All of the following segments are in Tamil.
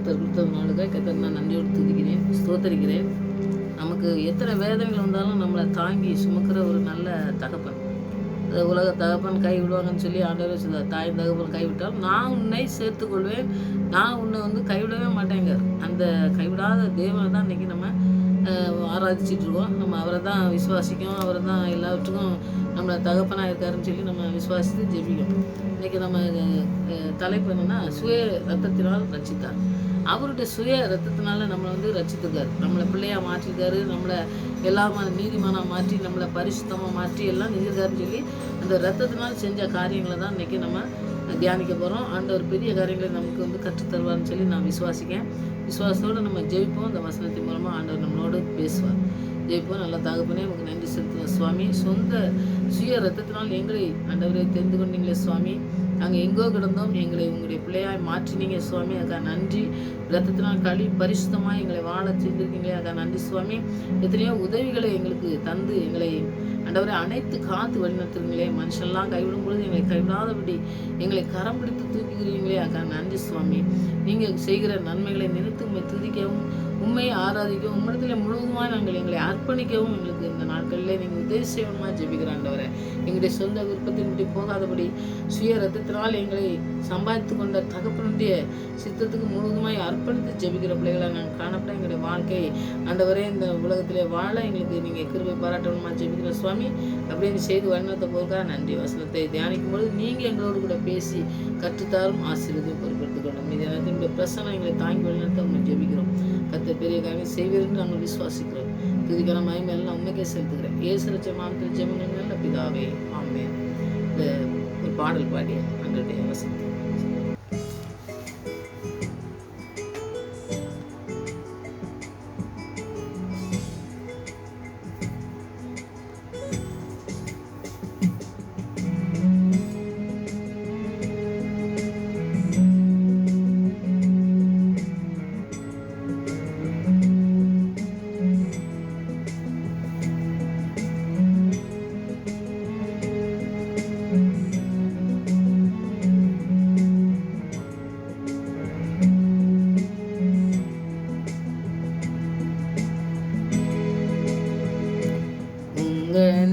கர்த்தர் கொடுத்ததுனால கர்த்தர் நான் நன்றியோடு துதிக்கிறேன், ஸ்தோத்தரிக்கிறேன். நமக்கு எத்தனை வேதனைகள் வந்தாலும் நம்மளை தாங்கி சுமக்கிற ஒரு நல்ல தகப்பன். உலக தகப்பன் கை விடுவாங்கன்னு சொல்லி ஆண்டவரே சொல்லுவார். தாய் தகப்பன் கைவிட்டால் நான் உன்னை சேர்த்துக்கொள்வேன், நான் உன்னை கைவிடவே மாட்டேங்க. அந்த கைவிடாத தேவனை தான் இன்றைக்கி நம்ம ஆராதிச்சிட்ருக்கோம். நம்ம அவரை தான் விசுவாசிக்கோம், அவரை தான் எல்லாவற்றுக்கும் நம்மளை தகப்பனாக இருக்காருன்னு சொல்லி நம்ம விசுவாசித்து ஜெபிக்கணும். இன்றைக்கி நம்ம தலைப்பு என்னென்னா சுய ரத்தத்தினால் ரட்சித்தார். அவருடைய சுய ரத்தத்தினால நம்மளை ரட்சித்துக்காரு, நம்மளை பிள்ளையாக மாற்றிருக்காரு, நம்மளை எல்லாமான நீதிமானாக மாற்றி நம்மளை பரிசுத்தமாக மாற்றி எல்லாம் செஞ்சிருக்காருன்னு சொல்லி அந்த ரத்தத்தினால் செஞ்ச காரியங்களை தான் இன்றைக்கி நம்ம தியானிக்க போகிறோம். ஆண்டவர் பெரிய காரியங்களை நமக்கு கற்றுத்தருவார்னு சொல்லி நான் விசுவாசத்தோடு நம்ம ஜெயிப்போம். அந்த வசனத்தின் மூலமாக ஆண்டவர் நம்மளோடு பேசுவார். ஜெயிப்போம். நல்ல தகப்பனே உங்களுக்கு நன்றி செலுத்துவோம் சுவாமி. சொந்த சுய ரத்தத்தினால் எங்களை ஆண்டவரை தெரிந்து கொண்டீங்களே சுவாமி. நாங்கள் எங்கோ கிடந்தோம், எங்களை உங்களுடைய பிள்ளையாய் மாற்றினீங்க சுவாமி. அதுக்காக நன்றி. ரத்தத்தினால் பரிசுத்தமாக எங்களை வாழ செஞ்சுருக்கீங்களே, அதுக்காக நன்றி சுவாமி. எத்தனையோ உதவிகளை எங்களுக்கு தந்து எங்களை ஆண்டவரை அனைத்து காத்து வழிநடத்துறீங்களே. மனுஷன்லாம் கைவிடும் பொழுது எங்களை கைவிடாதபடி எங்களை கரம் பிடித்து தூக்குகிறீங்களே, அதுக்காக நன்றி சுவாமி. நீங்கள் செய்கிற நன்மைகளை நினைத்து உண்மை துதிக்கவும், உண்மையை ஆராதிக்கவும், உம்மிடத்தில் முழுவதுமாக நாங்கள் எங்களை அர்ப்பணிக்கவும் எங்களுக்கு இந்த நாட்களில் நீங்கள் உதவி செய்யணுமா ஜெபிக்கிற ஆண்டவரை. எங்களுடைய சொந்த விருப்பத்தின்படி போகாதபடி சுய ரத்தத்தினால் எங்களை சம்பாதித்து கொண்ட தகப்பனுடைய சித்தத்துக்கு முழுவதுமாய் அர்ப்பணித்து ஜெபிக்கிற பிள்ளைகளை நாங்கள் காணப்பட எங்களுடைய வாழ்க்கை ஆண்டவரே இந்த உலகத்திலே வாழ எங்களுக்கு நீங்கள் கிருபை பாராட்டணுமா ஜெபிக்கிற சுவாமி. அப்படின்னு செய்து வழிநடத்த போகிறதுக்காக நன்றி. வசனத்தை தியானிக்கும் பொழுது நீங்கள் எங்களோடு கூட பேசி கற்றுத்தாரும் ஆசீர்வாதம் பொறுப்பெடுத்துக் கொள்ளும். இது இந்த பிரசனை எங்களை தாங்கி வழிநடத்த நம்ம ஜெபிக்கிறோம். கர்த்தர் பெரிய காரியம் செய்வீர்னு நாங்கள் விசுவாசிக்கிறோம். துதிக்கான மகிமை எல்லாம் உண்மைக்கே செலுத்துக்கிறேன். இயேசு ரட்சகர் நாமத்தில் ஜெபங்கள் நல்ல பிதாவே, ஆமென். இந்த ஒரு பாடல் பாடிய ஆண்டவருடைய வசனம்.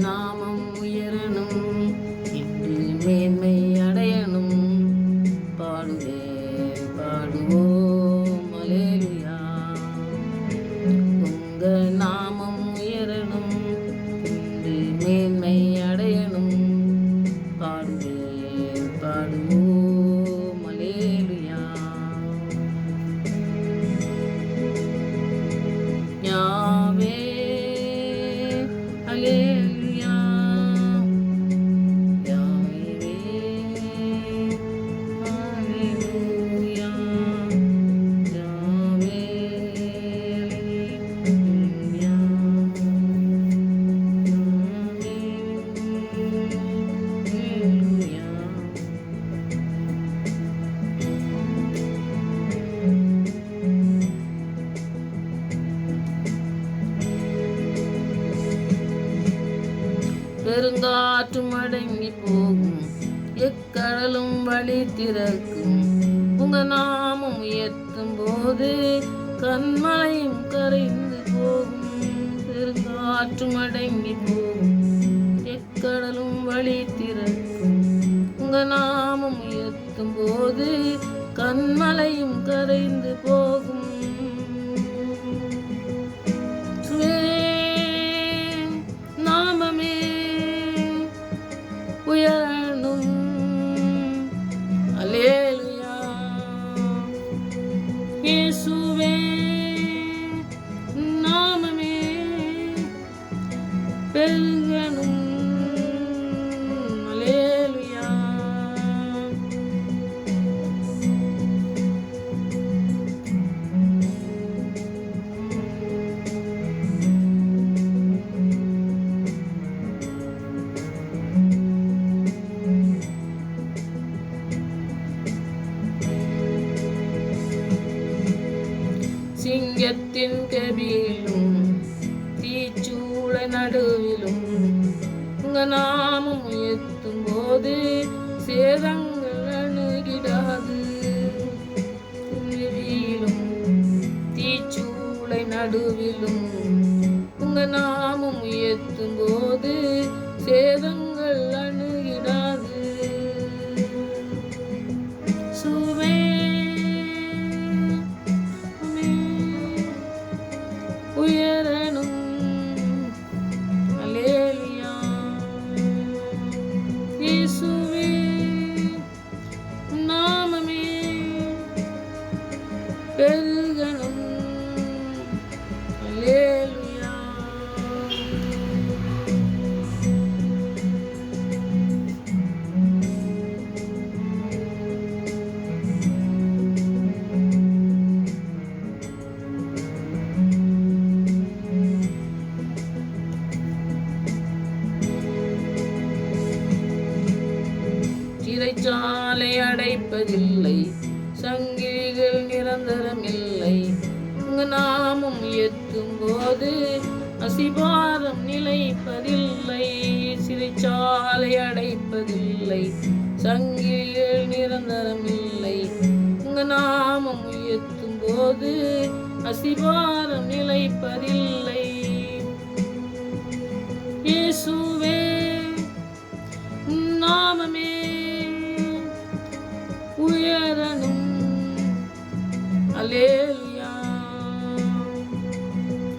நாமம் உயரணும், இன்று மேன்மை அடையணும், பாடுவோம் அல்லேலூயா. உங்க நாமம் உயரணும், இன்று மேன்மை அடையணும், பாடுவோம் அல்லேலூயா. யாவே Hallelujah, Yahweh, Hallelujah, Yahweh, பெருங்காற்றும் அடங்கி போகும், எக்கடலும் வழி திறக்கும், உங்க நாமம் உயர்த்தும் போது கண்மலையும் கரைந்து போகும். பெருங்காற்றும் அடங்கி போகும், எக்கடலும் வழி திறக்கும், உங்க நாமம் உயர்த்தும் போது கண்மலையும் கரைந்து போகும். நாமமே உயரணும், அல்லேலூயா. இயேசுவே நாமமே பெருகணும், அல்லேலூயா. சிங்கத்தின் கபியிலும் தீச்சூள நடுவிலும் உங்க நாமம் உயர்த்தும் போது சேதங்கள் அணுகிடாது. நடுவிலும் உங்க நாமம் உயர்த்தும் போது சேதங்கள் அணுகிடாது. சுவே உயரணும். அல்லேலூயா. இயேசுவே நாமமே பெருகணும். அல்லேலூயா. சிறைச்சாலை அடைப்பதில்லை, சங்கிலிகள் நிரந்தரமில்லை. உங்க நாமம் எத்தும் போது அசிபாரம் நிலைப்பதில்லை. சிறைச்சாலை அடைப்பதில்லை, சங்கிலிகள் நிரந்தரமில்லை. உங்க நாமம் உயர்த்தும் போது அசிபாரம் நிலைப்பதில்லை. இயேசுவே நாமமே உயரணும். அல்லேலூயா.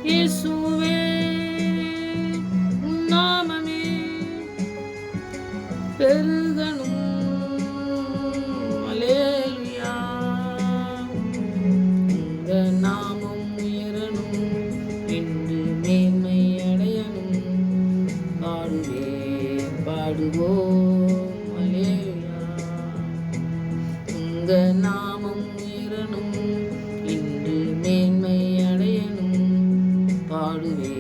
இயேசுவே நாமமே பெருகணும். அல்லேலூயா. உங்க நாமம் உயரணும் என்று மேன்மை அடையணும். பாடுவோம். அல்லேலூயா. உங்க நாமம் உயரணும் இன்று மேன்மை அடையணும். பாடுவோம்.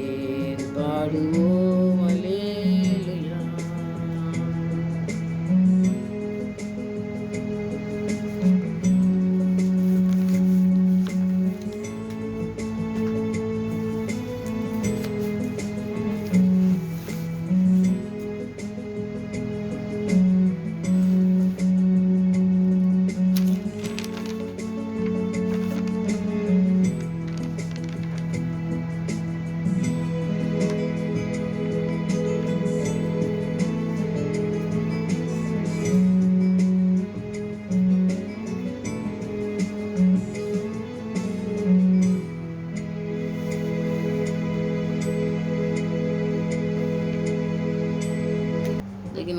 அல்லேலூயா.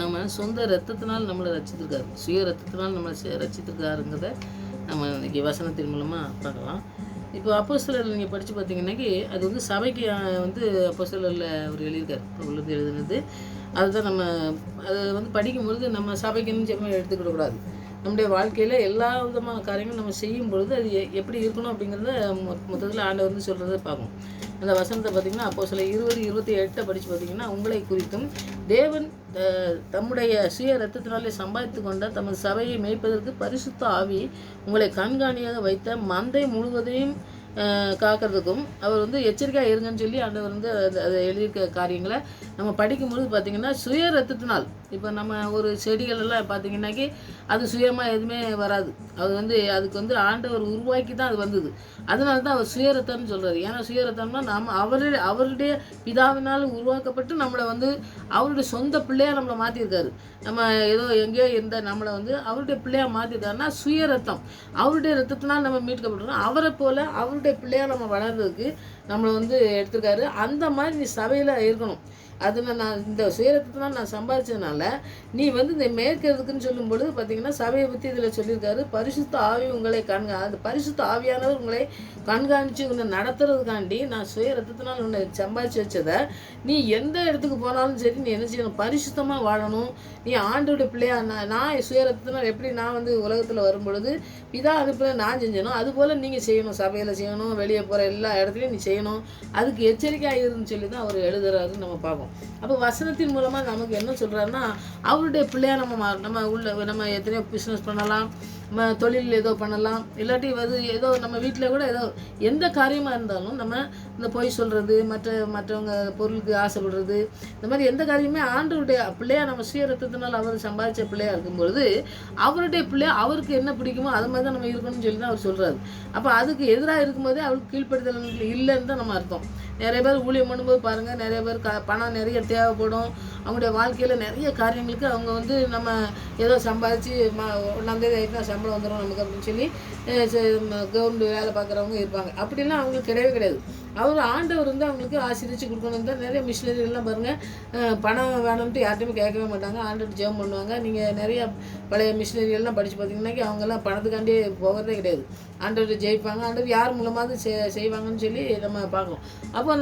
நம்ம சொந்த ரத்தத்தினால் நம்மளை ரசித்திருக்காரு, சுய ரத்தத்தினால் நம்மளை ரசித்திருக்காருங்கிறத நம்ம இன்றைக்கி வசனத்தின் மூலமாக பார்க்கலாம். இப்போ அப்போஸ்தலர் நீங்கள் படித்து பார்த்தீங்கன்னாக்கி அது வந்து சபைக்கு வந்து அப்போஸ்தலரில் அவர் எழுதியிருக்கார், உள்ளது எழுதுனது. அதுதான் நம்ம அதை வந்து படிக்கும்பொழுது நம்ம சபைக்குன்னு ஜெபம் எடுத்துக்கிடக்கூடாது. நம்முடைய வாழ்க்கையில் எல்லா விதமான காரியங்களும் நம்ம செய்யும் பொழுது அது எப்படி இருக்கணும் அப்படிங்கிறத மொத்தத்தில் ஆண்டவர் வந்து சொல்கிறத பார்க்கணும். அந்த வசனத்தை பார்த்திங்கன்னா அப்போஸ்தலர் 20:28 படித்து பார்த்திங்கன்னா, உங்களை குறித்தும் தேவன் தம்முடைய சுய ரத்தத்தினாலே சம்பாதித்து கொண்ட தமது சபையை மேய்ப்பதற்கு பரிசுத்த ஆவி உங்களை கண்காணியாக வைத்த மந்தை முழுவதையும் காக்கிறதுக்கும் அவர் வந்து எச்சரிக்கையாக இருங்கன்னு சொல்லி ஆண்டவர் வந்து அதை எழுதியிருக்க காரியங்களை நம்ம படிக்கும்பொழுது பார்த்திங்கன்னா, சுய ரத்தத்தினால் இப்போ நம்ம ஒரு செடிகள் எல்லாம் பார்த்திங்கன்னாக்கி அது சுயமாக எதுவுமே வராது. அது வந்து அதுக்கு வந்து ஆண்டவர் உருவாக்கி தான் அது வந்தது. அதனால தான் அவர் சுயரத்தம்னு சொல்கிறார். ஏன்னா சுயரத்தம்னா நாம் அவருடைய பிதாவினால் உருவாக்கப்பட்டு நம்மளை வந்து அவருடைய சொந்த பிள்ளையாக நம்மளை மாற்றிருக்காரு. நம்ம ஏதோ எங்கேயோ இருந்த நம்மளை வந்து அவருடைய பிள்ளையாக மாற்றிருக்காருன்னா சுயரத்தம். அவருடைய ரத்தத்தினால் நம்ம மீட்கப்படுறோம். அவரை போல் அவருடைய பிள்ளையாக நம்ம வளர்றதுக்கு நம்மளை வந்து எடுத்துருக்காரு. அந்த மாதிரி நீ சபையில் இருக்கணும். அதில் நான் இந்த சுயரத்தத்தினால் நான் சம்பாதிச்சதுனால நீ வந்து இந்த மேற்கிறதுக்குன்னு சொல்லும்பொழுது பார்த்திங்கன்னா சபையை பற்றி இதில் சொல்லியிருக்காரு. பரிசுத்த ஆவி உங்களை அந்த பரிசுத்த ஆவியானவர் உங்களை கண்காணித்து உன்னை நடத்துறதுக்காண்டி நான் சுயரத்தத்தினால் உன்னை சம்பாதிச்சு வச்சதை நீ எந்த இடத்துக்கு போனாலும் சரி நீ என்ன செய்யணும், பரிசுத்தமாக வாழணும். நீ ஆண்டோடைய பிள்ளையா நான் சுயரத்தத்தினால் எப்படி நான் வந்து உலகத்தில் வரும்பொழுது பிதா அனுப்புல நான் செஞ்சணும், அதுபோல் நீங்கள் செய்யணும். சபையில் செய்யணும், வெளியே போகிற எல்லா இடத்துலையும் நீ செய்யணும். அதுக்கு எச்சரிக்கையாக இருன்னு சொல்லி தான் அவர் எழுதுறாருன்னு நம்ம பார்ப்போம். அப்போ வசனத்தின் மூலமாக நமக்கு என்ன சொல்கிறாருன்னா, அவருடைய பிள்ளையாக நம்ம எத்தனையோ பிஸ்னஸ் பண்ணலாம், தொழில் ஏதோ பண்ணலாம், இல்லாட்டி ஏதோ நம்ம வீட்டில் கூட ஏதோ எந்த காரியமாக இருந்தாலும் நம்ம இந்த பொய் சொல்கிறது, மற்றவங்க பொருளுக்கு ஆசைப்படுறது, இந்த மாதிரி எந்த காரியமே ஆண்டவருடைய பிள்ளையா நம்ம சுய ரத்தத்தினால் அவர் சம்பாதிச்ச பிள்ளையாக இருக்கும்பொழுது அவருடைய பிள்ளையா அவருக்கு என்ன பிடிக்குமோ அது மாதிரி தான் நம்ம இருக்கணும்னு சொல்லி தான் அவர் சொல்கிறாரு. அப்போ அதுக்கு எதிராக இருக்கும்போதே அவருக்கு கீழ்ப்படுத்தல் இல்லைன்னு தான் நம்ம அர்த்தம். நிறைய பேர் ஊழியம் பண்ணும்போது பாருங்கள், நிறைய பேர் பணம் நிறைய தேவைப்படும். அவங்களுடைய வாழ்க்கையில் நிறைய காரியங்களுக்கு அவங்க நம்ம ஏதோ சம்பாதிச்சு ஒன்றாந்தேதி ஆகிட்டுனா சம்பளம் வந்துடும் நமக்கு அப்படின்னு சொல்லி கவர்மெண்ட் வேலை பார்க்குறவங்க இருப்பாங்க. அப்படிலாம் அவங்களுக்கு கிடையவே கிடையாது. ஆண்டவர் அவங்களுக்கு ஆசீர்வதிச்சு கொடுக்கணும் தான். நிறைய மிஷினரிகள்லாம் பாருங்கள், பணம் வேணும்ட்டு யார்ட்டையுமே கேட்கவே மாட்டாங்க, ஆண்டவர் ஜெபம் பண்ணுவாங்க. நீங்கள் நிறைய பழைய மிஷினரிகள்லாம் படித்து பார்த்தீங்கன்னாக்கி அவங்கெல்லாம் பணத்துக்காண்டி போகிறதே கிடையாது, ஆண்டவர் ஜெயிப்பாங்க, ஆண்டவர் யார் மூலமாவது செய்வாங்கன்னு சொல்லி நம்ம பார்க்கலாம். அப்போ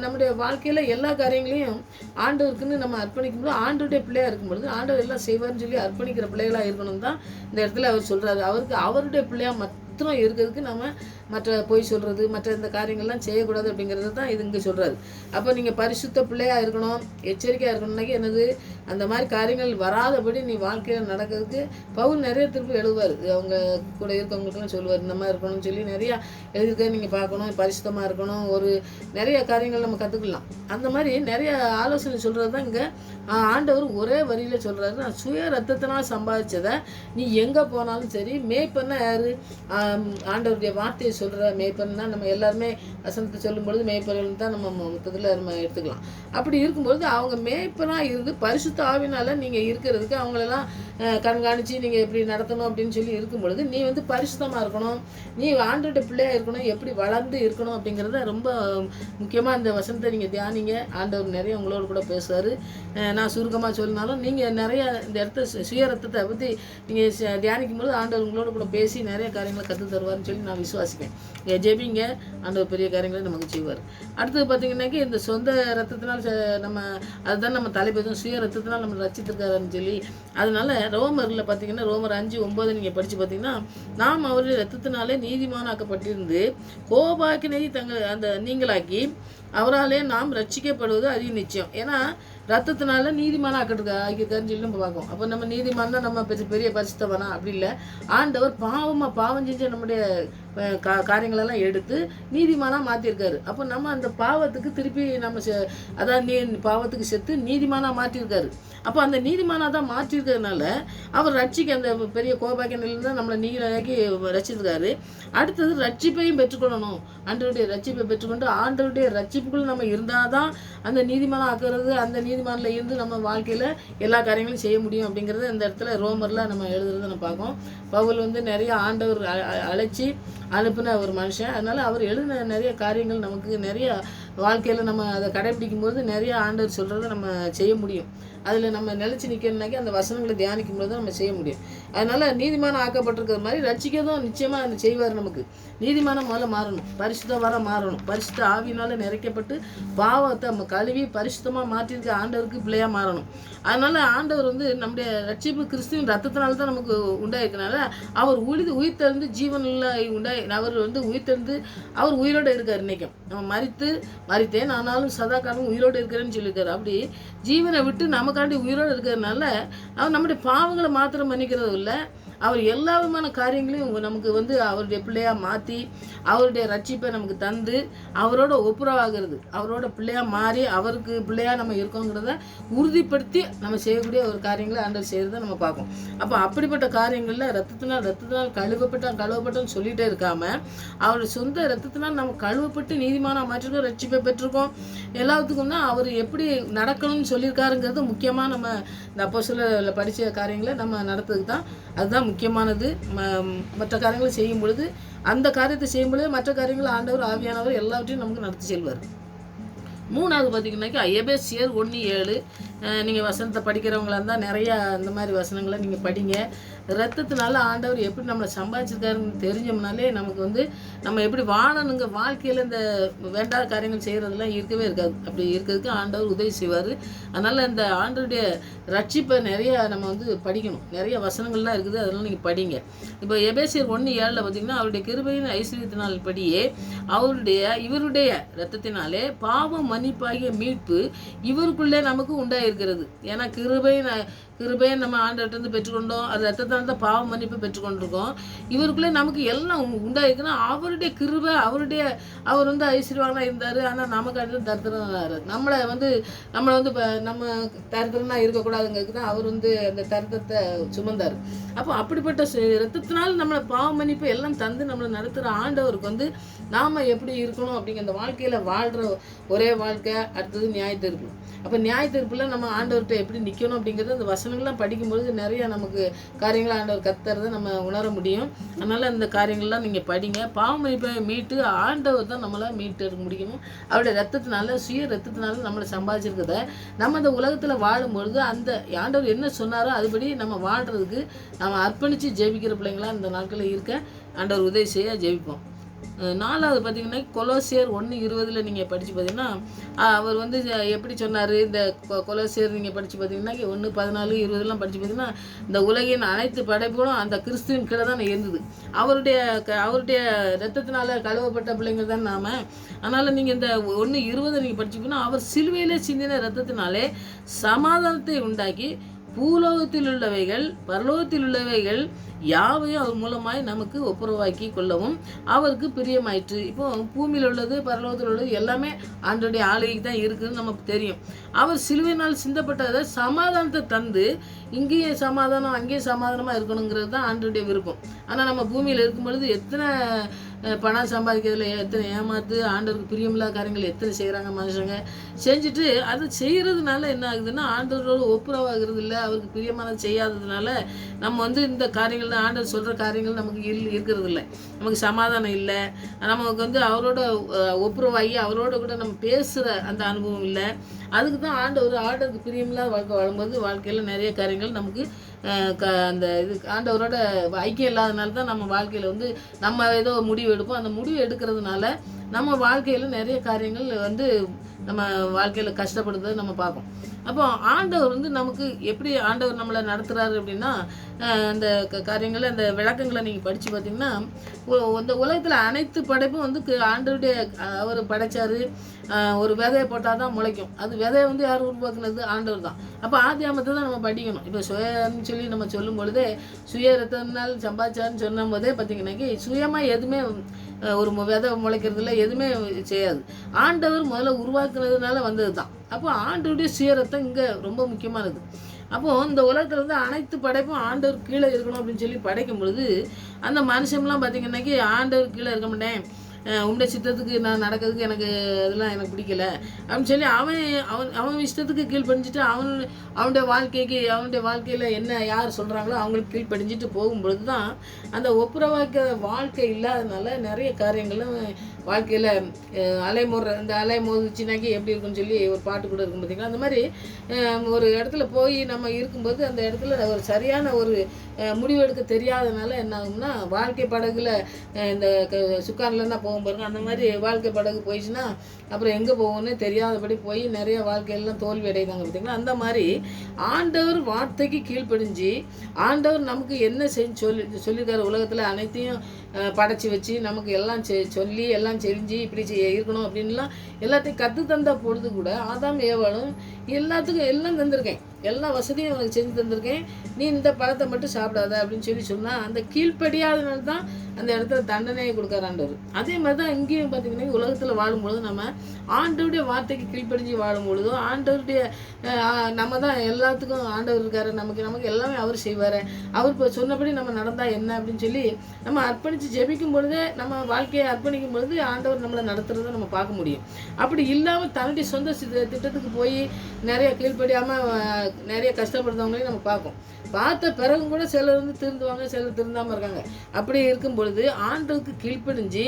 நம்முடைய வாழ்க்கையில் எல்லா காரியங்களையும் ஆண்டவருக்குன்னு நம்ம அர்ப்பணிக்கும்போது, ஆண்டவருடைய பிள்ளையாக இருக்கும்பொழுது ஆண்டவர் எல்லாம் செய்வார்னு சொல்லி அர்ப்பணிக்கிற பிள்ளைகளாக இருக்கணும் தான் இந்த இடத்துல அவர் சொல்கிறாரு. அவருடைய பிள்ளையாக மாத்திரம் இருக்கிறதுக்கு நம்ம மற்ற பொய் சொல்கிறது, மற்ற இந்த காரியங்கள்லாம் செய்யக்கூடாது அப்படிங்கிறது தான் இது இங்கே சொல்கிறாரு. அப்போ நீங்கள் பரிசுத்த பிள்ளையாக இருக்கணும், எச்சரிக்கையாக இருக்கணும்னாக்கி என்னது, அந்த மாதிரி காரியங்கள் வராதபடி நீ வாழ்க்கையில் நடக்கிறதுக்கு பவுல் நிறைய திருப்பி எழுதுவார். அவங்க கூட இருக்கவங்களுக்குலாம் சொல்லுவார், இந்த மாதிரி இருக்கணும்னு சொல்லி நிறையா எழுதியிருக்க நீங்கள் பார்க்கணும், பரிசுத்தமாக இருக்கணும், நிறைய காரியங்கள் நம்ம கற்றுக்கலாம். அந்த மாதிரி நிறைய ஆலோசனை சொல்கிறது தான் இங்கே ஆண்டவர் ஒரே வரியில் சொல்கிறாரு. நான் சுய ரத்தத்தினால் சம்பாதிச்சதை நீ எங்கே போனாலும் சரி, மேய்ப்பன்னா யார், ஆண்டவருடைய வார்த்தையை சொல்கிற மேய்ப்பன்னா நம்ம எல்லாருமே வசனத்தை சொல்லும்பொழுது மேய்ப்பர்கள் தான் நம்ம மொத்தத்தில் நம்ம எடுத்துக்கலாம். அப்படி இருக்கும்பொழுது அவங்க மேய்ப்பனாக இருந்து பரிசுத்த ஆவினால் நீங்கள் இருக்கிறதுக்கு அவங்களெல்லாம் கண்காணித்து நீங்கள் எப்படி நடத்தணும் அப்படின்னு சொல்லி இருக்கும் பொழுது நீ பரிசுத்தமாக இருக்கணும், நீ ஆண்டவருடைய பிள்ளையாக இருக்கணும், எப்படி வளர்ந்து இருக்கணும் அப்படிங்கிறத ரொம்ப முக்கியமாக இந்த வசனத்தை நீங்கள் தியானிங்க. ஆண்டவர் நிறைய உங்களோட கூட பேசுவார். நான் சுருக்கமாக சொல்லினாலும் நீங்கள் நிறைய இந்த இடத்த சுய ரத்தத்தை பற்றி நீங்கள் தியானிக்கும் போது ஆண்டவர் உங்களோட கூட பேசி நிறைய காரியங்களை கற்று தருவார்னு சொல்லி நான் விசுவாசிப்பேன். ஜெபிங்க, ஆண்டவர் பெரிய காரியங்களை நமக்கு செய்வார். அடுத்தது பார்த்திங்கன்னாக்கி இந்த சொந்த ரத்தத்தினால் அதுதான் நம்ம தலைப்பதும் சுய ரத்தத்தினால் நம்ம ரசித்திருக்காருன்னு சொல்லி, அதனால ரோமரில் பார்த்திங்கன்னா ரோமர் 5:9 நீங்கள் படித்து பார்த்தீங்கன்னா, நாம் அவருடைய ரத்தத்தினாலே நீதிமானாக்கப்பட்டிருந்து கோபாக்கினை நீங்களாக்கி அவராலே நாம் ரட்சிக்கப்படுவது அதிக நிச்சயம். ஏன்னா ரத்தத்தினால நீதிமான ஆக்கியிருக்காருன்னு சொல்லி நம்ம பார்க்கோம். அப்போ நம்ம நீதிமான் தான் நம்ம பெரிய பரிசுத்தவனா அப்படி இல்லை. ஆண்டவர் பாவம் செஞ்ச நம்முடைய காரியங்களெல்லாம் எடுத்து நீதிமானாக மாற்றிருக்காரு. அப்போ நம்ம அந்த பாவத்துக்கு திருப்பி பாவத்துக்கு செத்து நீதிமானாக மாற்றிருக்காரு. அப்போ அந்த நீதிமானாக தான் மாற்றிருக்கிறதுனால அவர் ரட்சிக்க அந்த பெரிய கோபாக்கிய நிலையில் தான் நம்மளை நீங்களாக்கி ரட்சிருக்காரு. அடுத்தது ரட்சிப்பையும் பெற்றுக்கொள்ளணும். ஆண்டவருடைய ரட்சிப்பை பெற்றுக்கொண்டு ஆண்டவருடைய ரட்சிப்புக்குள் நம்ம இருந்தால் தான் அந்த நீதிமானம் ஆக்குறது, அந்த நீதிமானில் இருந்து நம்ம வாழ்க்கையில் எல்லா காரியங்களும் செய்ய முடியும் அப்படிங்கிறத இந்த இடத்துல ரோமரில் நம்ம எழுதுறதை நம்ம பார்க்கோம். பவுல் நிறைய ஆண்டவர் அழைச்சி அனுப்பின ஒரு மனுஷன். அதனால் அவர் எழுதின நிறைய காரியங்கள் நமக்கு நிறைய வாழ்க்கையில் நம்ம அதை கடைபிடிக்கும்போது நிறைய ஆண்டவர் சொல்கிறத நம்ம செய்ய முடியும். அதில் நம்ம நிலச்சி நிற்கணுன்னாக்கி அந்த வசனங்களை தியானிக்கும் போது தான் நம்ம செய்ய முடியும். அதனால் நீதிமானம் ஆக்கப்பட்டிருக்கிற மாதிரி ரட்சிக்கதும் நிச்சயமாக அந்த செய்வார். நமக்கு நீதிமானம் முதல்ல மாறணும், பரிசுத்த வர மாறணும், பரிசுத்த ஆவியினால் நிறைக்கப்பட்டு பாவத்தை நம்ம கழுவி பரிசுத்தமாக மாற்றிருக்க ஆண்டவருக்கு பிள்ளையாக மாறணும். அதனால் ஆண்டவர் நம்முடைய ரட்சிப்பு கிறிஸ்துவின் ரத்தத்தினால தான் நமக்கு உண்டாயிருக்கனால அவர் உயிர்த்தெழுந்து ஜீவனில் அவர் உயிர்த்தெழுந்து அவர் உயிரோடு இருக்கார். இன்றைக்கும் நம்ம மறித்தேன் ஆனாலும் சதா காலம் உயிரோடு இருக்கிறேன்னு சொல்லியிருக்காரு. அப்படி ஜீவனை விட்டு நமக்காண்டி உயிரோடு இருக்கிறதுனால அவர் நம்முடைய பாவங்களை மாத்திரம் மன்னிக்கிறது இல்லை, அவர் எல்லா விதமான காரியங்களையும் நமக்கு அவருடைய பிள்ளையாக மாற்றி அவருடைய ரட்சிப்பை நமக்கு தந்து அவரோட ஒப்புரவாகிறது, அவரோட பிள்ளையாக மாறி அவருக்கு பிள்ளையாக நம்ம இருக்கோங்கிறத உறுதிப்படுத்தி நம்ம செய்யக்கூடிய ஒரு காரியங்களை ஆண்டவர் செய்கிறத நம்ம பார்ப்போம். அப்போ அப்படிப்பட்ட காரியங்களில் ரத்தத்தினால் கழுவப்பட்டோன்னு சொல்லிகிட்டே இருக்காமல் அவருடைய சொந்த ரத்தத்தினால் நம்ம கழுவப்பட்டு நீதிமானாக மாற்றிருக்கோம், ரட்சிப்பை பெற்றிருக்கோம். எல்லாத்துக்கும் தான் அவர் எப்படி நடக்கணும்னு சொல்லியிருக்காருங்கிறது முக்கியமாக நம்ம இந்த அப்போஸ்தலர்ல படித்த காரியங்களை நம்ம நடத்துறதுக்கு தான் அதுதான் முக்கியமானது. மற்ற காரியங்களை செய்யும் பொழுது அந்த காரியத்தை செய்யும் பொழுது மற்ற காரியங்கள் ஆண்டவர் ஆவியானவர் எல்லாவற்றையும் நமக்கு நடத்தி செல்வார். மூணாவது பார்த்திங்கனாக்கா எபேசியர் 1:7 நீங்கள் வசனத்தை படிக்கிறவங்களா இருந்தால் நிறையா இந்த மாதிரி வசனங்களை நீங்கள் படிங்க. ரத்தத்தினால ஆண்டவர் எப்படி நம்மளை சம்பாதிச்சிருக்காருன்னு தெரிஞ்சோம்னாலே நமக்கு நம்ம எப்படி வாழணுங்க வாழ்க்கையில் இந்த வேண்டாத காரியங்கள் செய்கிறதெல்லாம் இருக்கவே இருக்காது. அப்படி இருக்கிறதுக்கு ஆண்டவர் உதவி செய்வார். அதனால் இந்த ஆண்டவருடைய ரட்சிப்பை நிறைய நம்ம படிக்கணும். நிறைய வசனங்கள்லாம் இருக்குது, அதெல்லாம் நீங்கள் படிங்க. இப்போ எபேசியர் 1:7 பார்த்திங்கன்னா அவருடைய கிருபையின் ஐஸ்வர்யத்தினால் படியே இவருடைய ரத்தத்தினாலே பாவம் மன்னிப்பாகிய மீட்பு இவருக்குள்ளே நமக்கு உண்டாயிருக்கிறது. ஏன்னா கிருபையை நம்ம ஆண்டவர்கிட்ட பெற்றுக்கொண்டோம். அது ரத்தத்தால் தான் பாவ மன்னிப்பு பெற்றுக்கொண்டிருக்கோம். இவருக்குள்ளே நமக்கு எல்லாம் உண்டாயிருக்குன்னா அவருடைய கிருபை, அவர் வந்து ஐஸ்வர்யவானாக இருந்தார். ஆனால் நமக்கு அடுத்து தரித்திரனாரு. நம்மளை வந்து இப்போ நம்ம தரித்திரனாக இருக்கக்கூடாதுங்கிறதுக்கு தான் அவர் வந்து அந்த தரித்திரத்தை சுமந்தார். அப்போ அப்படிப்பட்ட ரத்தத்தினால் நம்மளை பாவ மன்னிப்பு எல்லாம் தந்து நம்மளை நடத்துகிற ஆண்டவருக்கு வந்து நாம் எப்படி இருக்கணும் அப்படிங்கிற அந்த வாழ்க்கையில் வாழ்கிற ஒரே வாழ்க்கை. அடுத்தது நியாய தீர்ப்பு. அப்போ நியாய தீர்ப்பில் நம்ம ஆண்டவர்கிட்ட எப்படி நிற்கணும் அப்படிங்கிறது அந்த வசனங்கள்லாம் படிக்கும்பொழுது நிறைய நமக்கு காரியங்களை ஆண்டவர் கத்துறதை நம்ம உணர முடியும். அதனால் அந்த காரியங்கள்லாம் நீங்கள் படிங்க. பாவ மன்னிப்பை மீட்டு ஆண்டவர் தான் நம்மளை மீட்டு எடுக்க முடியும். அவருடைய ரத்தத்தினால, சுய ரத்தத்தினால நம்மளை சம்பாதிச்சிருக்கிறத நம்ம அந்த உலகத்தில் வாழும்பொழுது அந்த ஆண்டவர் என்ன சொன்னாரோ அதுபடி நம்ம வாழ்கிறதுக்கு நம்ம அர்ப்பணித்து ஜெபிக்கிற பிள்ளைங்களா இந்த நாட்களில் இருக்க ஆண்டவர் உதவி செய்ய ஜெபிப்போம். 4வது பார்த்திங்கன்னா கொலோசியர் 1:20 நீங்கள் படித்து பார்த்தீங்கன்னா அவர் வந்து எப்படி சொன்னார். இந்த கொலோசியர் நீங்கள் படித்து பார்த்தீங்கன்னா 1:14-20 படித்து பார்த்தீங்கன்னா இந்த உலகின் அனைத்து படைப்புகளும் அந்த கிறிஸ்துவின் கீழே தான் இருந்தது. அவருடைய ரத்தத்தினால கழுவப்பட்ட பிள்ளைங்கள் தான் நாம். அதனால் நீங்கள் இந்த 1:20 நீங்கள் படிச்சுக்கணும். அவர் சிலுவையிலே சிந்தின ரத்தத்தினாலே சமாதானத்தை உண்டாக்கி பூலோகத்தில் உள்ளவைகள் பரலோகத்தில் உள்ளவைகள் யாவையும் அவர் மூலமாய் நமக்கு ஒப்புரவாக்கி கொள்ளவும் அவருக்கு பிரியமாயிற்று. இப்போ பூமியில் உள்ளது பரலோகத்தில் உள்ளது எல்லாமே ஆண்டோடைய ஆளுகைக்கு தான் இருக்குதுன்னு நமக்கு தெரியும். அவர் சிலுவையினால் சிந்தப்பட்டதை சமாதானத்தை தந்து இங்கேயே சமாதானம் அங்கேயே சமாதானமாக இருக்கணுங்கிறது தான் ஆண்டோடைய விருப்பம். ஆனால் நம்ம பூமியில் இருக்கும் பொழுது எத்தனை பணம் சம்பாதிக்கிறதுல எத்தனை ஏமாத்து, ஆண்டவருக்கு பிரியமில்லாத காரியங்கள் எத்தனை செய்கிறாங்க மனுஷங்க. செஞ்சுட்டு அது செய்கிறதுனால என்ன ஆகுதுன்னா ஆண்டவரோட ஒப்புரவாகிறது இல்லை. அவருக்கு பிரியமானது செய்யாததுனால நம்ம வந்து இந்த காரியங்கள் தான் ஆண்டவர் சொல்கிற காரியங்கள் நமக்கு இருக்கிறது இல்லை. நமக்கு சமாதானம் இல்லை. நமக்கு வந்து அவரோட ஒப்புரவாகி அவரோட கூட நம்ம பேசுகிற அந்த அனுபவம் இல்லை. அதுக்கு தான் ஆண்டவருக்கு பிரியமில்லாத வாழ்க்கை வாழும்போது வாழ்க்கையில் நிறைய காரியங்கள் நமக்கு அந்த இது ஆண்டவரோட ஐக்கியம் இல்லாதனால தான் நம்ம வாழ்க்கையில் வந்து நம்ம ஏதோ முடிவு எடுப்போம். அந்த முடிவு எடுக்கிறதுனால நம்ம வாழ்க்கையில் நிறைய காரியங்கள் வந்து நம்ம வாழ்க்கையில் கஷ்டப்படுறதை நம்ம பார்ப்போம். அப்போ ஆண்டவர் வந்து நமக்கு எப்படி ஆண்டவர் நம்மளை நடத்துகிறாரு அப்படின்னா அந்த காரியங்களை அந்த விளக்கங்களை நீங்கள் படித்து பார்த்தீங்கன்னா இந்த உலகத்தில் அனைத்து படைப்பும் வந்து ஆண்டவருடைய அவர் படைச்சார். ஒரு விதையை போட்டால் தான் முளைக்கும். அது விதையை வந்து யார் உருவாக்குனது? ஆண்டவர் தான். அப்போ ஆதியாமத்தை தான் நம்ம படிக்கணும். இப்போ சுயன்னு சொல்லி நம்ம சொல்லும் பொழுதே சுய ரத்தனால் சம்பாதிச்சாருன்னு சொன்னும் போதே பார்த்தீங்கன்னாக்கி சுயமாக எதுவுமே ஒரு விதை முளைக்கிறதுல எதுவுமே செய்யாது. ஆண்டவர் முதல்ல உருவாக்குனதுனால வந்தது தான். அப்போ ஆண்டவருடைய சுயரத்தம் இங்கே ரொம்ப முக்கியமானது. அப்போது இந்த உலகத்தில் வந்து அனைத்து படைப்பும் ஆண்டவர் கீழே இருக்கணும் அப்படின்னு சொல்லி படைக்கும் பொழுது அந்த மனுஷன்லாம் பார்த்திங்கன்னாக்கி ஆண்டவர் கீழே இருக்க மாட்டேன், உங்களுடைய சித்தத்துக்கு நான் நடக்கிறதுக்கு எனக்கு அதெல்லாம் எனக்கு பிடிக்கல அப்படின்னு சொல்லி அவன் இஷ்டத்துக்கு கீழ்ப்படிஞ்சிட்டு அவனுடைய வாழ்க்கையில் என்ன யார் சொல்கிறாங்களோ அவங்களுக்கு கீழ்ப்படிஞ்சிட்டு போகும்பொழுது தான் அந்த ஒப்புரவாக்க வாழ்க்கை இல்லாதனால நிறைய காரியங்களும் வாழ்க்கையில் இந்த அலை மோதிச்சுனாக்கி எப்படி இருக்குன்னு சொல்லி ஒரு பாட்டு கூட இருக்கும் பார்த்திங்களா. அந்த மாதிரி ஒரு இடத்துல போய் நம்ம இருக்கும்போது அந்த இடத்துல ஒரு சரியான ஒரு முடிவு எடுக்க தெரியாதனால என்ன ஆகும்னா வாழ்க்கை படகுல இந்த சுக்கான்லாம் போகும் பாருங்க, அந்த மாதிரி வாழ்க்கை படகு போயிடுச்சுன்னா அப்புறம் எங்கே போகணும்னு தெரியாதபடி போய் நிறைய வாழ்க்கையெல்லாம் தோல்வி அடைந்தாங்க பார்த்திங்களா. அந்த மாதிரி ஆண்டவர் வார்த்தைக்கு கீழ்ப்படிஞ்சு ஆண்டவர் நமக்கு என்ன சொல்லியிருக்காரு உலகத்தில் அனைத்தையும் படைச்சி வச்சு நமக்கு எல்லாம் சொல்லி எல்லாம் செஞ்சு இப்படி இருக்கணும் அப்படின்லாம் எல்லாத்தையும் கற்று தந்த பொழுது கூட ஆதாம் ஏவாளும் எல்லாத்துக்கும் எல்லாம் தந்திருக்கேன், எல்லா வசதியும் உனக்கு செஞ்சு தந்திருக்கேன், நீ இந்த பழத்தை மட்டும் சாப்பிடாத அப்படின்னு சொன்னால் அந்த கீழ்ப்படியாதனால தான் அந்த இடத்துல தண்டனையை கொடுக்குற ஆண்டவர். அதே மாதிரி தான் இங்கேயும் பார்த்திங்கன்னா உலகத்தில் வாழும்பொழுது நம்ம ஆண்டவருடைய வார்த்தைக்கு கீழ்ப்படிஞ்சு வாழும்பொழுதோ ஆண்டவருடைய நம்ம தான் எல்லாத்துக்கும் ஆண்டவர் இருக்காரு, நமக்கு எல்லாமே அவர் செய்வார், அவர் இப்போ சொன்னபடி நம்ம நடந்தால் என்ன அப்படின்னு சொல்லி நம்ம அர்ப்பணித்து ஜெபிக்கும் பொழுதே நம்ம வாழ்க்கையை அர்ப்பணிக்கும் பொழுது ஆண்டவர் நம்மளை நடத்துறதை நம்ம பார்க்க முடியும். அப்படி இல்லாமல் தன்னுடைய சொந்த திட்டத்துக்கு போய் நிறைய கீழ்ப்படியாமல் நிறைய கஷ்டப்படுறவங்களையும் நம்ம பார்த்த பிறகும் கூட சிலர் வந்து திருந்துவாங்க, சிலர் திருந்தாமல் இருக்காங்க. அப்படி இருக்கும் பொழுது ஆண்டவருக்கு கீழ்ப்படிஞ்சு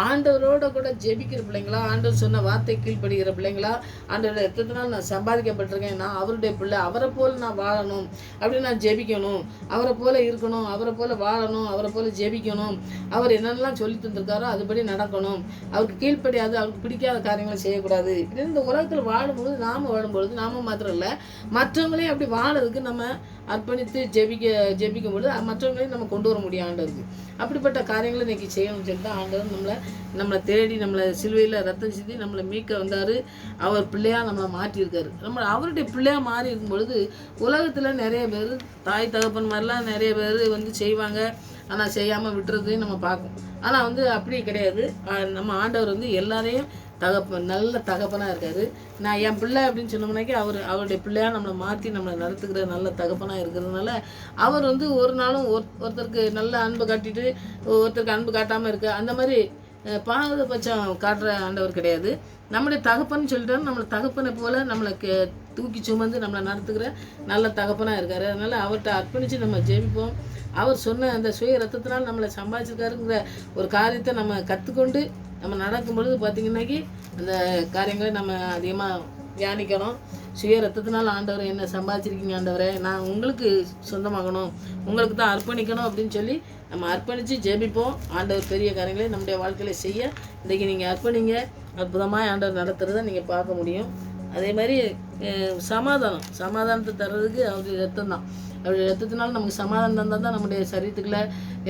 ஆண்டவரோட கூட ஜெபிக்கிற பிள்ளைங்களா, ஆண்டவர் சொன்ன வார்த்தை கீழ்ப்படுகிற பிள்ளைங்களா, ஆண்டவரோட எத்தனை நாள் நான் சம்பாதிக்கப்பட்டிருக்கேன், நான் அவருடைய பிள்ளை, அவரை போல் நான் வாழணும் அப்படின்னு நான் ஜெபிக்கணும், அவரை போல் இருக்கணும், அவரை போல் வாழணும், அவரை போல் ஜெபிக்கணும், அவர் என்னென்னலாம் சொல்லி தந்திருக்காரோ அதுபடி நடக்கணும், அவருக்கு கீழ்ப்படியாது, அவருக்கு பிடிக்காத காரியங்களை செய்யக்கூடாது. இப்படி இந்த உலகத்தில் வாழும்பொழுது நாம் வாழும்பொழுது நாம மாத்திரம் இல்லை மற்ற மற்றவங்களையும் அப்படி வாழறதுக்கு நம்ம அர்ப்பணித்து ஜெபிக்கும் பொழுது மற்றவங்களையும் நம்ம கொண்டு வர முடியும் ஆண்டவருக்கு. அப்படிப்பட்ட காரியங்களை இன்றைக்கி செய்யணும்னு சொல்லிட்டு ஆண்டவர் நம்மளை தேடி நம்மளை சிலுவையில் ரத்தம் சிந்தி நம்மளை மீட்க வந்தார். அவர் பிள்ளையாக நம்மளை மாற்றியிருக்காரு. அவருடைய பிள்ளையாக மாறி இருக்கும் பொழுது உலகத்தில் நிறைய பேர் தாய் தகப்பன் மாதிரிலாம் நிறைய பேர் செய்வாங்க. ஆனால் செய்யாமல் விட்டுறதையும் நம்ம பார்க்கும். ஆனால் அப்படி கிடையாது. நம்ம ஆண்டவர் எல்லாரையும் நல்ல தகப்பனாக இருக்கார். நான் என் பிள்ளை அப்படின்னு சொன்னோம்னாக்கி அவருடைய பிள்ளையாக நம்மளை மாற்றி நம்மளை நடத்துக்கிற நல்ல தகப்பனாக இருக்கிறதுனால அவர் ஒரு நாளும் ஒருத்தருக்கு நல்ல அன்பு காட்டிட்டு ஒருத்தருக்கு அன்பு காட்டாமல் இருக்க அந்த மாதிரி பாரபட்சம் காட்டுற ஆண்டவர் கிடையாது. நம்முடைய தகப்பன்னு சொல்லிட்டு நம்மளை தகப்பனை போல் நம்மளை தூக்கி சுமந்து நம்மளை நடத்துக்கிற நல்ல தகப்பனாக இருக்கார். அதனால் அவர்கிட்ட அர்ப்பணித்து நம்ம ஜெபிப்போம். அவர் சொன்ன அந்த சுய ரத்தத்தினால் நம்மளை சம்பாதிச்சிருக்காருங்கிற ஒரு காரியத்தை நம்ம கற்றுக்கொண்டு நம்ம நடக்கும் பொழுது பார்த்திங்கன்னாக்கி அந்த காரியங்களை நம்ம அதிகமாக தியானிக்கணும். சுய ரத்தத்தினால் ஆண்டவரை என்ன சம்பாதிச்சிருக்கீங்க ஆண்டவரை, நான் உங்களுக்கு சொந்தமாகணும், உங்களுக்கு தான் அர்ப்பணிக்கணும் அப்படின்னு சொல்லி நம்ம அர்ப்பணித்து ஜெபிப்போம். ஆண்டவர் பெரிய காரியங்களை நம்முடைய வாழ்க்கையில் செய்ய இன்றைக்கி நீங்கள் அர்ப்பணிங்க. அற்புதமாக ஆண்டவர் நடத்துகிறத நீங்கள் பார்க்க முடியும். அதே மாதிரி சமாதானத்தை தர்றதுக்கு அவருடைய ரத்தம் தான். அவருடைய ரத்தத்தினால நமக்கு சமாதானம் தந்தால் தான் நம்முடைய சரீரத்துக்குள்ள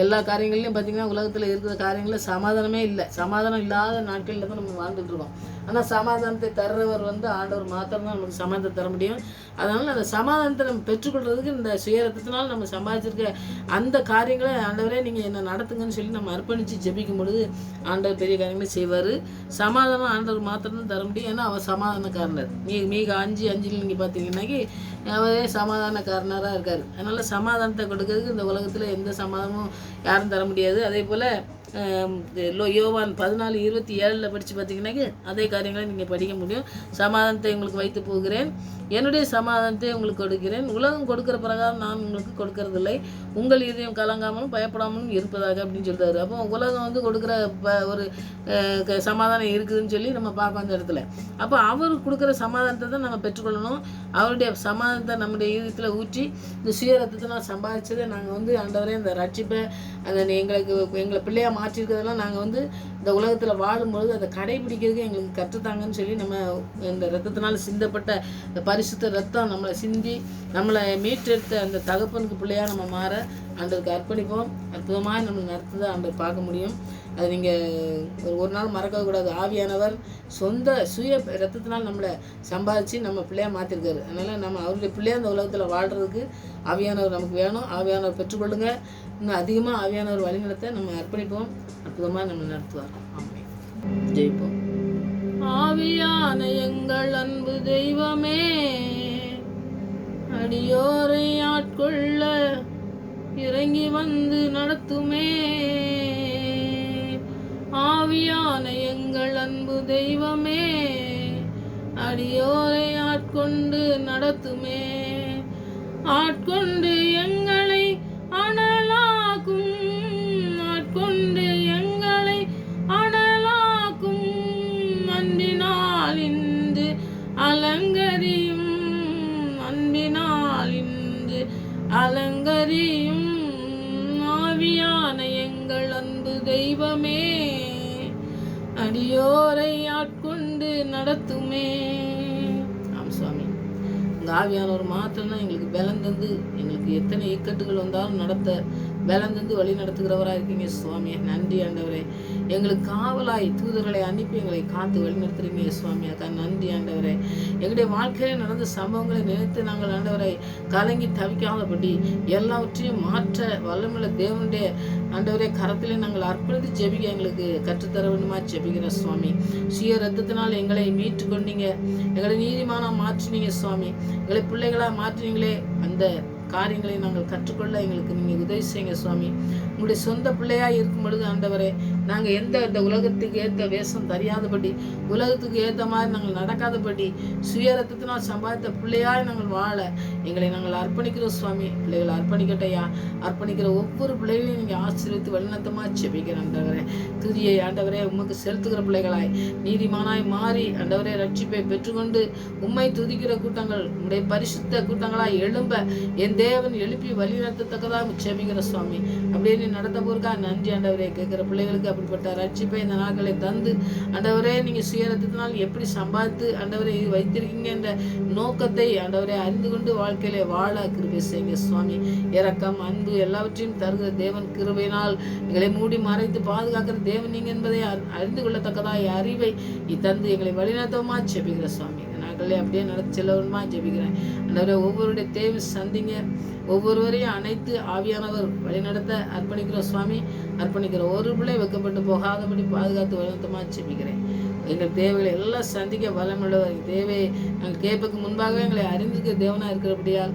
எல்லா காரியங்கள்லையும் பார்த்திங்கன்னா உலகத்தில் இருக்கிற காரியங்களில் சமாதானமே இல்லை. சமாதானம் இல்லாத நாட்களில் தான் நம்ம வாழ்ந்துட்டுருக்கோம். ஆனால் சமாதானத்தை தர்றவர் ஆண்டவர் மாத்திரம்தான் நமக்கு சமாதானத்தை தர முடியும். அதனால் அந்த சமாதானத்தை நம்ம பெற்றுக்கொள்றதுக்கு இந்த சுய ரத்தத்தினால் நம்ம சம்பாதிச்சிருக்க அந்த காரியங்களை ஆண்டவரே நீங்கள் என்ன நடத்துங்கன்னு சொல்லி நம்ம அர்ப்பணித்து ஜெபிக்கும் பொழுது ஆண்டவர் பெரிய காரியங்களை செய்வார். சமாதானம் ஆண்டவர் மாத்திரம்தான் தர முடியும். ஏன்னா அவர் சமாதானக்காரனர். மீக 5:5 நீங்கள் பார்த்தீங்கன்னாக்கி அவரே சமாதானக்காரனராக இருக்கார். அதனால் சமாதானத்தை கொடுக்கறதுக்கு இந்த உலகத்தில் எந்த சமாதானமும் யாரும் தர முடியாது. அதே போல் யோவான் 14:27 படித்து பார்த்தீங்கன்னாக்கி அதே காரியங்களை நீங்கள் படிக்க முடியும். சமாதானத்தை உங்களுக்கு வைத்து போகிறேன், என்னுடைய சமாதானத்தை உங்களுக்கு கொடுக்கிறேன், உலகம் கொடுக்குற பிரகாரம் நான் உங்களுக்கு கொடுக்கறதில்லை, உங்கள் இதயம் கலங்காமலும் பயப்படாமலும் இருப்பதாக அப்படின்னு சொல்கிறாரு. அப்போ உலகம் கொடுக்குற ஒரு சமாதானம் இருக்குதுன்னு சொல்லி நம்ம பார்ப்போம் அந்த இடத்துல. அப்போ அவர் கொடுக்குற சமாதானத்தை தான் நம்ம பெற்றுக்கொள்ளணும். அவருடைய சமாதானத்தை நம்முடைய இதயத்தில் ஊற்றி இந்த சுய ரத்தத்தை நான் சம்பாதிச்சதை நாங்கள் ஆண்டவரே இந்த ரட்சிப்பை அந்த எங்களை பிள்ளையாக மாற்றிருக்கிறதெல்லாம் நாங்கள் இந்த உலகத்தில் வாழும்பொழுது அதை கடைபிடிக்கிறதுக்கு எங்களுக்கு கற்றுத்தாங்கன்னு சொல்லி நம்ம இந்த ரத்தத்தினால் சிந்தப்பட்ட இந்த பரிசுத்த ரத்தம் நம்மளை சிந்தி நம்மளை மீட்டெடுத்த அந்த தகப்பனுக்கு பிள்ளையாக நம்ம மாற ஆண்டவருக்கு அர்ப்பணிப்போம். அற்புதமாக நம்மளை நடத்துதை ஆண்டவர் பார்க்க முடியும். அது நீங்கள் ஒரு நாள் மறக்கக்கூடாது. ஆவியானவர் சுய ரத்தத்தினால் நம்மளை சம்பாதிச்சு நம்ம பிள்ளையாக மாற்றிருக்காரு. அதனால் நம்ம அவருடைய பிள்ளையாக அந்த உலகத்தில் வாழ்கிறதுக்கு ஆவியானவர் நமக்கு வேணும். ஆவியானவர் பெற்றுக்கொள்ளுங்க. இன்னும் அதிகமாக ஆவியானவர் வழிநடத்த நம்ம அர்ப்பணிப்போம். அற்புதமாக நம்ம நடத்துவார். ஆமென். ஜெயிப்போம். ஆவியான எங்கள் அன்பு தெய்வமே, அடியோரை ஆட்கொள்ள இறங்கி வந்து நடத்துமே. ஆவியான எங்கள் அன்பு தெய்வமே, அடியோரை ஆட்கொண்டு நடத்துமே. ஆட்கொண்டு எங்களை அனலாக்கும், ஆட்கொண்டு எங்களை அனலாக்கும், அன்பினால் இன்று அலங்கரியும், அன்பினால் இன்று அலங்கரியும். ஆவியான எங்கள் அன்பு தெய்வமே, அடியோரை ஆட்கொண்டு நடத்துமே. ஆம் சுவாமி, உங்கள் ஆவியானவர் மாத்திரம்தான் எங்களுக்கு பலம் தந்து எங்களுக்கு எத்தனை இக்கட்டுகள் வந்தாலும் நடத்த பலம் தந்து வழி நடத்துகிறவராக இருக்கீங்க சுவாமி. நன்றி ஆண்டவரே. எங்களுக்கு காவலாய் தூதர்களை அனுப்பி எங்களை காத்து வழி நடத்துறீங்க சுவாமி. அக்கா நன்றி ஆண்டவரே. எங்களுடைய வாழ்க்கையில் நடந்த சம்பவங்களை நினைத்து நாங்கள் ஆண்டவரை கலங்கி தவிக்காதபடி எல்லாவற்றையும் மாற்ற வல்லமுள்ள தேவனுடைய ஆண்டவரே கரத்திலே நாங்கள் அர்ப்பணித்து ஜெபிக்க எங்களுக்கு கற்றுத்தர வேண்டுமா ஜெபிக்கிற சுவாமி. சுய ரத்தத்தினால் எங்களை மீட்டு கொண்டீங்க, எங்களை நீதிமானாக மாற்றினீங்க சுவாமி. எங்களை பிள்ளைகளாக மாற்றினீங்களே, அந்த காரியங்களை நாங்கள் கற்றுக்கொள்ள எங்களுக்கு நீங்கள் உதவி செய்யுங்க சுவாமி. உங்களுடைய சொந்த பிள்ளையாக இருக்கும் பொழுது ஆண்டவரே நாங்கள் இந்த உலகத்துக்கு ஏற்ற வேஷம் தெரியாதபடி, உலகத்துக்கு ஏற்ற மாதிரி நாங்கள் நடக்காதபடி, சுய ரத்தத்தினால் சம்பாதித்த பிள்ளையாக நாங்கள் வாழ எங்களை நாங்கள் அர்ப்பணிக்கிறோம் சுவாமி. பிள்ளைகளை அர்ப்பணிக்கட்டையா, அர்ப்பணிக்கிற ஒவ்வொரு பிள்ளைகளையும் நீங்கள் ஆசீர்வதித்து வழிநடத்தமாக ஜெபிக்கிறேன் ஆண்டவரே. துதியை ஆண்டவரே உமக்கு செலுத்துகிற பிள்ளைகளாய் நீதிமானாய் மாறி ஆண்டவரே ரட்சிப்பை பெற்றுக்கொண்டு உம்மை துதிக்கிற கூட்டங்கள் உங்களுடைய பரிசுத்த கூட்டங்களாய் எழும்ப என் தேவன் எழுப்பி வழி நடத்தத்தக்கதாக ஜெபிக்கிற சுவாமி. அப்படியே நீ நடத்த போருக்கா நன்றி ஆண்டவரே. கேட்குற பிள்ளைகளுக்கு அப்படிப்பட்ட ரட்சிப்பை இந்த நாட்களை தந்து ஆண்டவரே, நீங்கள் சுயரத்தினால் எப்படி சம்பாதித்து ஆண்டவரே வைத்திருக்கீங்க என்ற நோக்கத்தை ஆண்டவரே அறிந்து கொண்டு வாழ்க்கையிலே வாழ கிருபை செய்யுங்க சுவாமி. இரக்கம், அன்பு எல்லாவற்றையும் தருகிற தேவன், கிருபையினால் எங்களை மூடி மறைத்து பாதுகாக்கிற தேவன் நீங்கள் என்பதை அறிந்து கொள்ளத்தக்கதாய் அறிவை தந்து எங்களை வழிநடத்தவுமா ஜெபிக்கிற சுவாமி. நாங்களே அப்படியே நடத்தி செல்லவுமா ஜெபிக்கிறேன் ஆண்டவரே. ஒவ்வொருடைய தேவை சந்திங்க, ஒவ்வொருவரையும் அனைத்து ஆவியானவர் வழிநடத்த அர்ப்பணிக்கிற சுவாமி. அர்ப்பணிக்கிற ஒரு பிள்ளை வெக்கப்பட்டு போகாதபடி பாதுகாத்து வழிநடத்தமா ஜெபிக்கிறேன். எங்கள் தேவைகளை எல்லாம் சந்திக்க வளமுள்ளவர். தேவையை நாங்கள் கேட்பதற்கு முன்பாகவே எங்களை அறிந்துக்க தேவனாக இருக்கிறபடியால்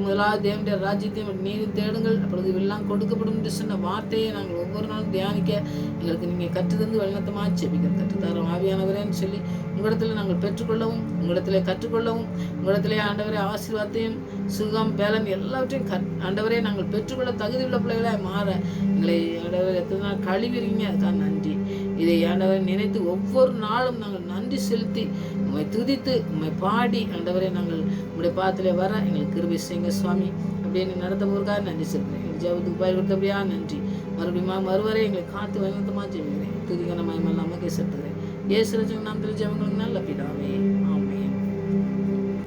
முதலாவது தேவனுடைய ராஜ்யத்தையும் நீதி தேடுங்கள், அப்பொழுது எல்லாம் கொடுக்கப்படும் என்று சொன்ன வார்த்தையை நாங்கள் ஒவ்வொரு நாளும் தியானிக்க எங்களுக்கு நீங்கள் கற்றுத்தந்து வழிநடத்தமாக ஜெபிக்க கற்றுத்தரோம் ஆவியானவரேன்னு சொல்லி உங்களிடத்தில் நாங்கள் பெற்றுக்கொள்ளவும், உங்களிடத்தில் கற்றுக்கொள்ளவும், உங்களிடத்திலே ஆண்டவரே ஆசீர்வாதத்தையும் சுகம் பேலன் எல்லாவற்றையும் ஆண்டவரே நாங்கள் பெற்றுக்கொள்ள தகுதி உள்ள பிள்ளைகளாக மாற எங்களை ஆண்டவரே எத்தனை நாள் கழுவிறீங்க. அதுக்காக நன்றி. இதை ஆண்டவரை நினைத்து ஒவ்வொரு நாளும் நாங்கள் நன்றி செலுத்தி உம்மை துதித்து உம்மை பாடி ஆண்டவரை நாங்கள் உங்களுடைய பாத்திலே வர எங்களுக்கு கிருபை செய்யுங்க சுவாமி. அப்படியே நடத்த போருக்காக நன்றி செலுத்துகிறேன். எங்கள் ஜெபத்துக்கு பயிர் கொடுத்தபடியா நன்றி. மறுபடியும் மறுவரை எங்களை காத்து வழிநடத்தமாக ஜெபிக்கிறேன். துதிக்க மயமெல்லாம் நமக்கே செலுத்துகிறேன். இயேசு ரட்சகர் நாமத்தில் ஜெபங்களுக்கு நல்ல பிதாவே.